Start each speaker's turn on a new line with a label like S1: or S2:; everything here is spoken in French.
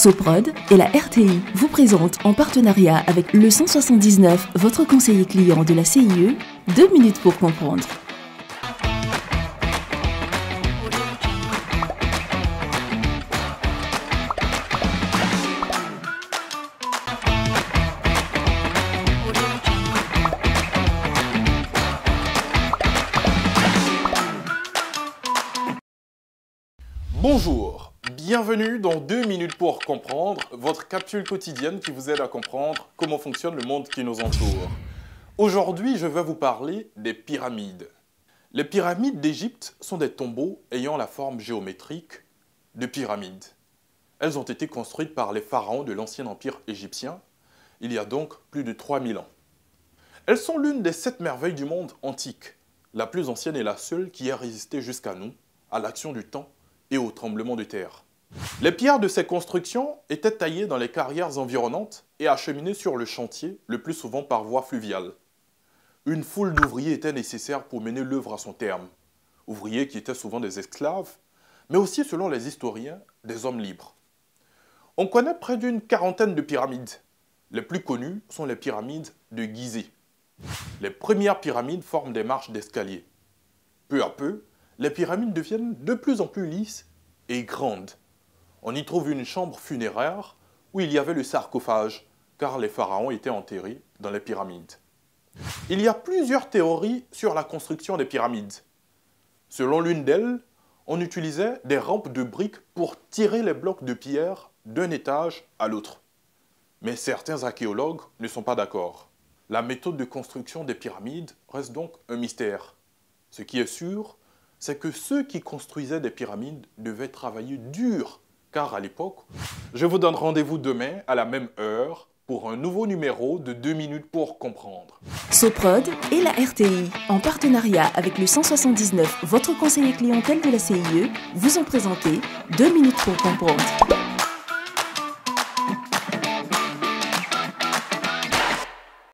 S1: Soprod et la RTI vous présentent en partenariat avec le 179, votre conseiller client de la CIE, 2 minutes pour comprendre.
S2: Bonjour, bienvenue dans 2 minutes pour comprendre, votre capsule quotidienne qui vous aide à comprendre comment fonctionne le monde qui nous entoure. Aujourd'hui, je vais vous parler des pyramides. Les pyramides d'Égypte sont des tombeaux ayant la forme géométrique de pyramides. Elles ont été construites par les pharaons de l'ancien empire égyptien, il y a donc plus de 3000 ans. Elles sont l'une des 7 merveilles du monde antique, la plus ancienne et la seule qui ait résisté jusqu'à nous, à l'action du temps et au tremblement de terre. Les pierres de ces constructions étaient taillées dans les carrières environnantes et acheminées sur le chantier, le plus souvent par voie fluviale. Une foule d'ouvriers était nécessaire pour mener l'œuvre à son terme. Ouvriers qui étaient souvent des esclaves, mais aussi, selon les historiens, des hommes libres. On connaît près d'une quarantaine de pyramides. Les plus connues sont les pyramides de Gizeh. Les premières pyramides forment des marches d'escalier. Peu à peu, les pyramides deviennent de plus en plus lisses et grandes. On y trouve une chambre funéraire où il y avait le sarcophage, car les pharaons étaient enterrés dans les pyramides. Il y a plusieurs théories sur la construction des pyramides. Selon l'une d'elles, on utilisait des rampes de briques pour tirer les blocs de pierre d'un étage à l'autre. Mais certains archéologues ne sont pas d'accord. La méthode de construction des pyramides reste donc un mystère. Ce qui est sûr, c'est que ceux qui construisaient des pyramides devaient travailler dur, car à l'époque, je vous donne rendez-vous demain à la même heure pour un nouveau numéro de 2 minutes pour comprendre.
S1: Soprod et la RTI, en partenariat avec le 179, votre conseiller clientèle de la CIE, vous ont présenté 2 minutes pour comprendre.